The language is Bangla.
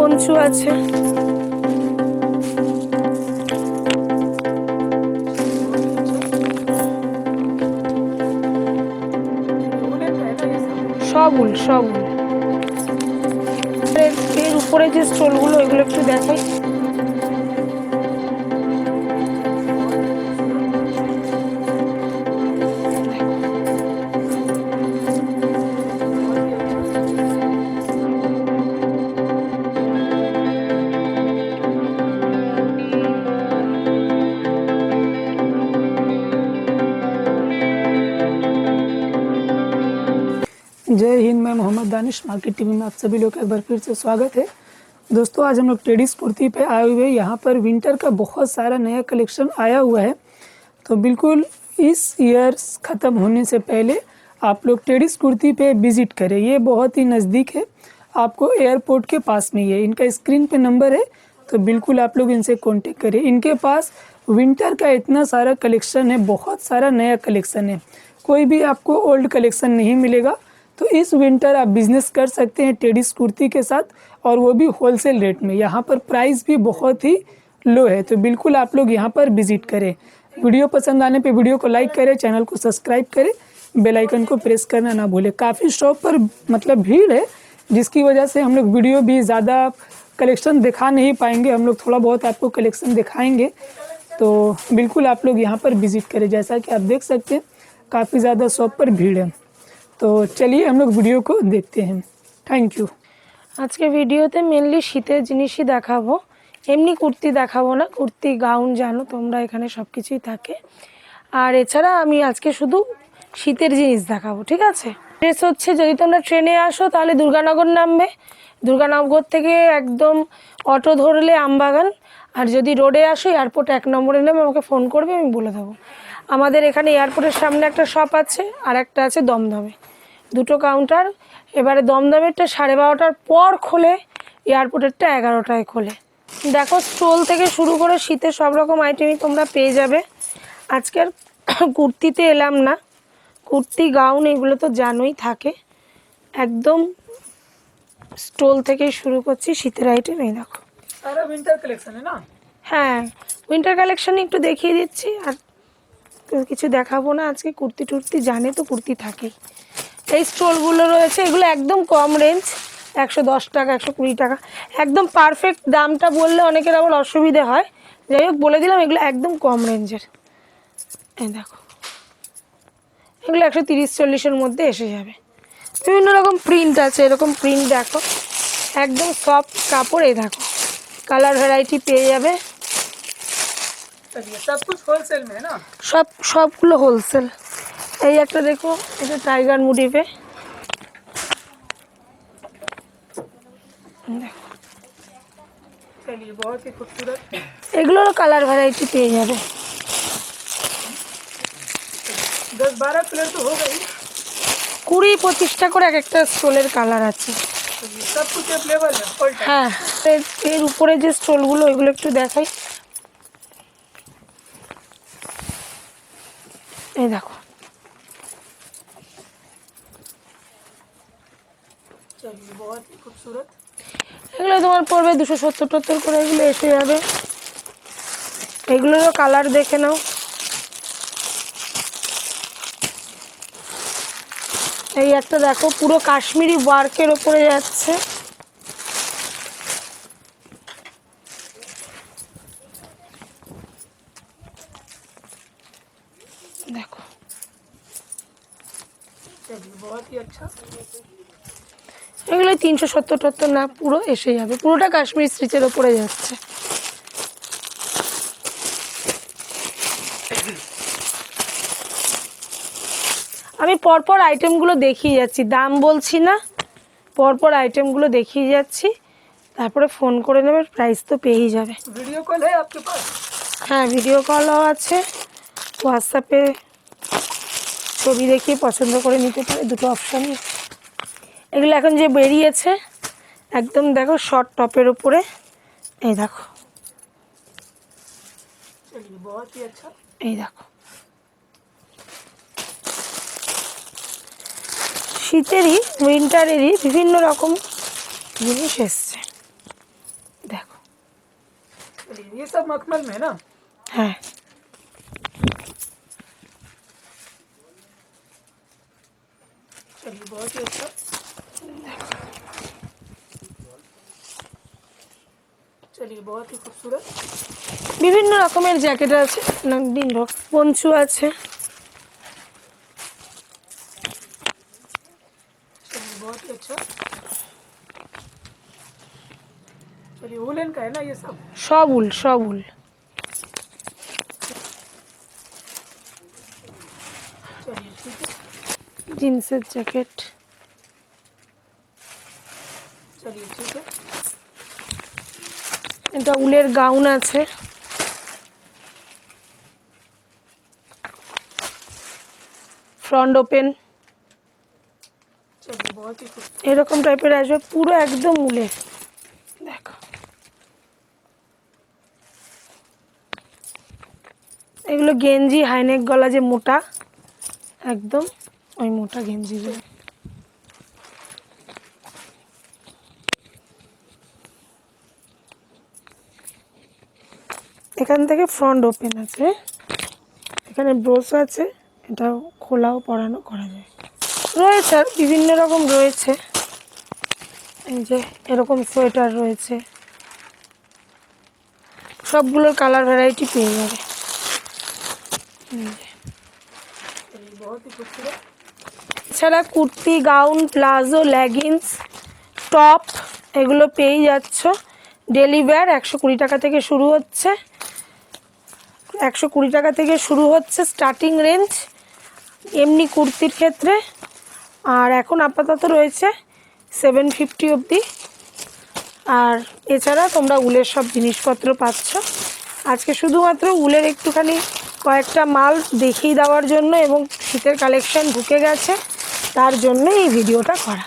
পঞ্চু আছে। সব উল সব উল। এর উপরে যে স্টোলগুলো এগুলো একটু দেখাই। जय हिंद। मैं मोहम्मद दानिश, मार्केट टीवी में आप सभी लोग का एक बार फिर से स्वागत है। दोस्तों आज हम लोग टेडिस कुर्ती पे आए हुए हैं। यहाँ पर विंटर का बहुत सारा नया कलेक्शन आया हुआ है, तो बिल्कुल इस ईयर ख़त्म होने से पहले आप लोग टेडिस कुर्ती पे विज़िट करें। ये बहुत ही नज़दीक है, आपको एयरपोर्ट के पास में ही है। इनका स्क्रीन पे नंबर है, तो बिल्कुल आप लोग इनसे कॉन्टेक्ट करें। इनके पास विंटर का इतना सारा कलेक्शन है, बहुत सारा नया कलेक्शन है, कोई भी आपको ओल्ड कलेक्शन नहीं मिलेगा। तो इस विंटर आप बिज़नेस कर सकते हैं टेडिस कुर्ती के साथ, और वो भी होलसेल रेट में। यहाँ पर प्राइस भी बहुत ही लो है, तो बिल्कुल आप लोग यहाँ पर विज़िट करें। वीडियो पसंद आने पे वीडियो को लाइक करें, चैनल को सब्सक्राइब करें, बेल आइकन को प्रेस करना ना भूलें। काफ़ी शॉप पर मतलब भीड़ है, जिसकी वजह से हम लोग वीडियो भी ज़्यादा कलेक्शन दिखा नहीं पाएंगे। हम लोग थोड़ा बहुत आपको कलेक्शन दिखाएंगे, तो बिल्कुल आप लोग यहाँ पर विज़िट करें। जैसा कि आप देख सकते हैं काफ़ी ज़्यादा शॉप पर भीड़ है, তো চলিয়ে हम लोग ভিডিও को देखते हैं। Thank you. আজকে ভিডিওতে মেনলি শীতের জিনিসই দেখাবো, এমনি কুর্তি দেখাবো না। কুর্তি গাউন জানো তোমরা, এখানে সব কিছুই থাকে। আর এছাড়া আমি আজকে শুধু শীতের জিনিস দেখাবো, ঠিক আছে। ড্রেস হচ্ছে, যদি তোমরা ট্রেনে আসো তাহলে দুর্গানগর নামবে, দুর্গানগর থেকে একদম অটো ধরলে আমবাগান। আর যদি রোডে আসো এয়ারপোর্ট 1 নম্বরে নেমে আমাকে ফোন করবে, আমি বলে দেবো। আমাদের এখানে এয়ারপোর্টের সামনে একটা শপ আছে, আর একটা আছে দমদমে, দুটো কাউন্টার। এবারে দমদমেরটা 12:30টার পর খোলে, এয়ারপোর্টেরটা 11টায় খোলে। দেখো স্টোল থেকে শুরু করে শীতের সব রকম আইটেমই তোমরা পেয়ে যাবে। আজকের কুর্তিতে এলাম না, কুর্তি গাউন এগুলো তো জানোই থাকে। একদম স্টোল থেকে শুরু করছি শীতের আইটেম। এই দেখো সারা উইন্টার কালেকশন है ना। হ্যাঁ, উইন্টার কালেকশন একটু দেখিয়ে দিচ্ছি, আর কিছু দেখাবো না আজকে। কুর্তি টুর্তি জানে তো, কুর্তি থাকেই। এই স্টোলগুলো রয়েছে, এগুলো একদম কম রেঞ্জ, 110 টাকা 120 টাকা, একদম পারফেক্ট। দামটা বললে অনেকের আবার অসুবিধে হয়, যাই হোক বলে দিলাম এগুলো একদম কম রেঞ্জের। এই দেখো এগুলো 130-40-এর মধ্যে এসে যাবে। বিভিন্ন রকম প্রিন্ট আছে, এরকম প্রিন্ট দেখো, একদম সফট কাপড়। এই দেখো কালার ভ্যারাইটি পেয়ে যাবে। सब कुछ होलसेल में है ना। সবগুলো হোলসেল। এই একটা দেখো, এটা টাইগার মোটিভে, দেখো चलिए बहुत ही खूबसूरत। এগুলোর কালার ভ্যারাইটি পেয়ে যাবে। 10-12 कलर तो हो गई, 20-25টা করে এক একটা স্টোলের কালার আছে। सब कुछ अवेलेबल है फुल टाइम। হ্যাঁ, এর উপরে যে স্টোলগুলো এগুলো একটু দেখাই। এই দেখো चलिए बहुत ही खूबसूरत। এগুলো তোমার পড়বে 270-70 করে, এগুলো এসে যাবে। এগুলোরও কালার দেখে নাও। এই একটা দেখো, পুরো কাশ্মীরি ওয়ার্কের ওপরে যাচ্ছে। দেখো चलिए बहुत ही अच्छा। এগুলো 370-70 না, পুরো এসে যাবে। পুরোটা কাশ্মীরি স্টিচের ওপরে যাচ্ছে। আমি পরপর আইটেমগুলো দেখিয়ে যাচ্ছি, দাম বলছি না, পরপর আইটেমগুলো দেখিয়ে যাচ্ছি, তারপরে ফোন করে নেবে, প্রাইস তো পেয়েই যাবে। वीडियो कॉल है आपके पास? হ্যাঁ, ভিডিও কলও আছে, হোয়াটসঅ্যাপে ছবি দেখিয়ে পছন্দ করে নিতে পারে, দুটো অপশানই। এগুলো এখন যে বেরিয়েছে একদম দেখো শর্ট টপের উপরে। এই দেখো এই দেখো শীতেরই উইন্টারেরই বিভিন্ন রকম জিনিস এসছে। चलिए ये सब मखमल में ना। हाँ चलिए बहुत ही अच्छा। चलिए बहुत ही खूबसूरत। বিভিন্ন রকমের জ্যাকেট আছে, পঞ্চু আছে। चलिए बहुत ही अच्छा। चलिए वुलन का है ना ये सब। সব উল, সব উল। चलिए ठीक है। জিন্সের জ্যাকেট। चलिए ठीक है। এটা উলের গাউন আছে। Front open. चलिए बहुत ही खूबसूरत। এরকম টাইপের আসবে, পুরো একদম উলের। দেখো এগুলো গেঞ্জি, হাইনেক গলা যে মোটা, একদম ওই মোটা গেঞ্জিগুলো। এখান থেকে ফ্রন্ট ওপেন আছে, এখানে ব্রোচ আছে, এটা খোলাও পরানো করা যায়। রয়েছে আর বিভিন্ন রকম রয়েছে, এই যে এরকম সোয়েটার রয়েছে, সবগুলোর কালার ভ্যারাইটি পেয়ে যাবে। चलिए बहुत ही खूबसूरत। এছাড়া kurti, gown, palazzo, leggings, top এগুলো পেয়েই যাচ্ছ। ডেলি ওয়্যার 120 টাকা থেকে শুরু হচ্ছে, 120 টাকা থেকে শুরু হচ্ছে স্টার্টিং রেঞ্জ এমনি কুর্তির ক্ষেত্রে। আর এখন আপাতত রয়েছে 750 অবধি। আর এছাড়া তোমরা উলের সব জিনিসপত্র পাচ্ছ। আজকে শুধুমাত্র উলের একটুখানি কয়েকটা মাল দেখিয়ে দেওয়ার জন্য এবং শীতের কালেকশন ঢুকে গেছে, তার জন্য এই ভিডিওটা করা।